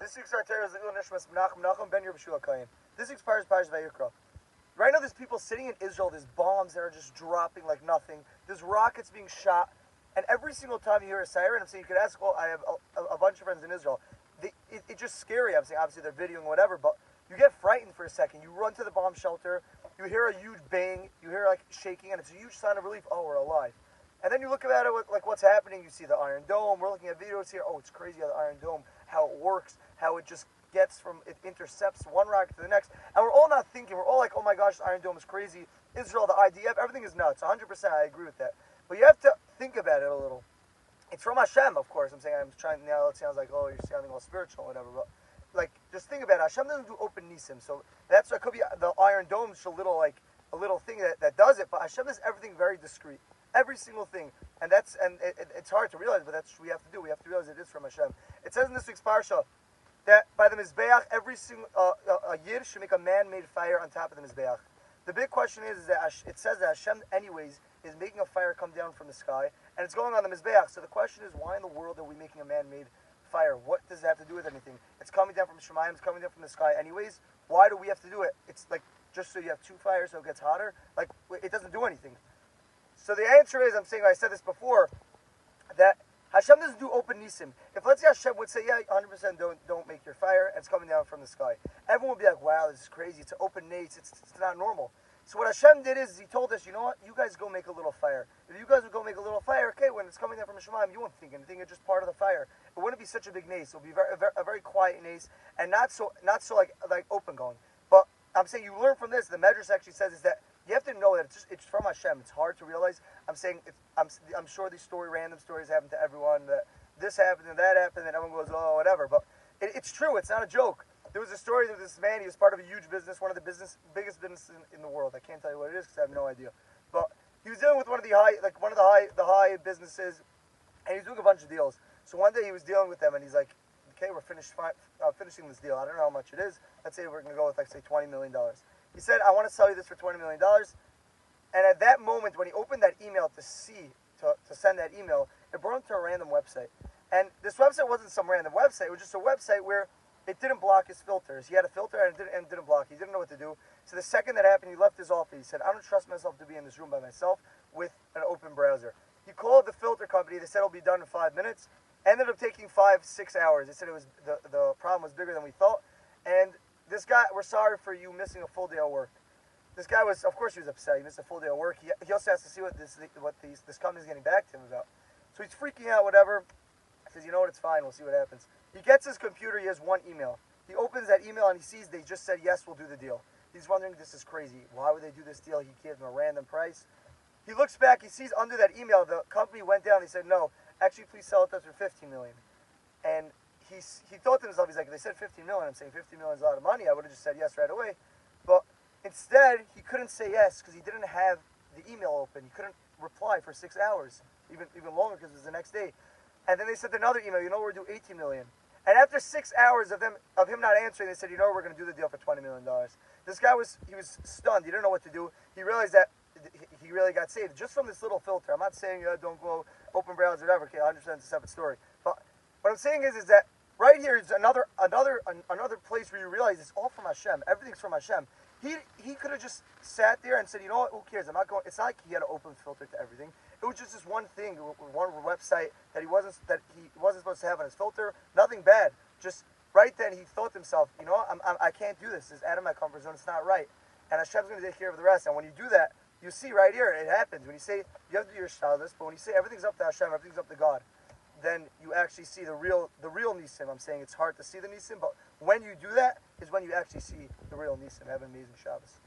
This week's Torah is Mנחem, נחom ben Yehusha, הכהן. This week's Parshas Vayikra. Right now, there's people sitting in Israel. There's bombs that are just dropping like nothing. There's rockets being shot, and every single time you hear a siren, I'm saying you could ask. Well, I have a bunch of friends in Israel. It's just scary. I'm saying obviously they're videoing whatever, but you get frightened for a second. You run to the bomb shelter. You hear a huge bang. You hear like shaking, and it's a huge sign of relief. Oh, we're alive. And then you look at it like what's happening. You see the Iron Dome. We're looking at videos here. Oh, it's crazy how the Iron Dome, how it works, how it just gets from, it intercepts one rocket to the next. And we're all not thinking. We're all like, oh my gosh, the Iron Dome is crazy. Israel, the IDF, everything is nuts. 100%, I agree with that. But you have to think about it a little. It's from Hashem, of course. I'm saying, I'm trying, now it sounds like, oh, you're sounding all spiritual or whatever. But, like, just think about it. Hashem doesn't do open nisim. So that's what could be, the Iron Dome's a little thing that does it. But Hashem does everything very discreet. Every single thing. And it's hard to realize, but that's what we have to do. We have to realize it is from Hashem. It says in this week's Parsha that by the Mizbeach, every single a Yid should make a man-made fire on top of the Mizbeach. The big question is that it says that Hashem, anyways, is making a fire come down from the sky, and it's going on the Mizbeach. So the question is, why in the world are we making a man-made fire? What does that have to do with anything? It's coming down from Shemayim, it's coming down from the sky anyways. Why do we have to do it? It's like, just so you have two fires so it gets hotter? Like, it doesn't do anything. So the answer is, I'm saying, I said this before, that Hashem doesn't do open nisim. If let's say Hashem would say, yeah, 100% don't make your fire, and it's coming down from the sky, everyone would be like, wow, this is crazy. It's an open nace. It's not normal. So what Hashem did is he told us, you know what? You guys go make a little fire. If you guys would go make a little fire, okay, when it's coming down from Shemayim, you won't think anything. It's just part of the fire. It wouldn't be such a big nace. It would be a very quiet nace, and not so like open going. But I'm saying you learn from this. The Medrash actually says is that you have to know that it's from Hashem. It's hard to realize. I'm saying I'm sure these random stories happen to everyone. That this happened and that happened, and everyone goes, oh, whatever. But it's true. It's not a joke. There was a story of this man. He was part of a huge business, one of the biggest businesses in the world. I can't tell you what it is because I have no idea. But he was dealing with one of the high businesses, and he was doing a bunch of deals. So one day he was dealing with them, and he's like, okay, we're finishing this deal. I don't know how much it is. Let's say we're going to go with, like, say, $20 million. He said, I want to sell you this for $20 million. And at that moment, when he opened that email to send that email, it brought him to a random website. And this website wasn't some random website. It was just a website where it didn't block his filters. He had a filter and it didn't block. He didn't know what to do. So the second that happened, he left his office. He said, I don't trust myself to be in this room by myself with an open browser. He called the filter company. They said it'll be done in 5 minutes. Ended up taking 5-6 hours. They said it was the problem was bigger than we thought. And this guy, we're sorry for you missing a full day of work. This guy was, of course he was upset. He missed a full day of work. He also has to see what this company's getting back to him about. So he's freaking out, whatever. He says, you know what, it's fine. We'll see what happens. He gets his computer. He has one email. He opens that email and he sees they just said, yes, we'll do the deal. He's wondering, this is crazy. Why would they do this deal? He gave them a random price. He looks back. He sees under that email, the company went down. He said, no, actually, please sell it to us for $15 million. And he thought to himself, he's like, if they said $15 million, I'm saying $15 million is a lot of money. I would have just said yes right away. But instead, he couldn't say yes because he didn't have the email open. He couldn't reply for 6 hours, even longer because it was the next day. And then they sent another email, you know, we're due $18 million. And after 6 hours of him not answering, they said, you know, we're going to do the deal for $20 million. This guy was stunned. He didn't know what to do. He realized that he really got saved just from this little filter. I'm not saying don't go open browser, whatever. Okay, I understand it's a separate story. But what I'm saying is that right here is another place where you realize it's all from Hashem. Everything's from Hashem. He could have just sat there and said, you know what, who cares? I'm not going. It's not like he had an open filter to everything. It was just this one thing, one website that he wasn't supposed to have on his filter. Nothing bad. Just right then he thought to himself, you know what, I can't do this. It's out of my comfort zone. It's not right. And Hashem's going to take care of the rest. And when you do that, you see right here, it happens. When you say, you have to do your shalos, but when you say everything's up to Hashem, everything's up to God, then you actually see the real nisim. I'm saying it's hard to see the nisim, but when you do that is when you actually see the real nisim. Have an amazing Shabbos.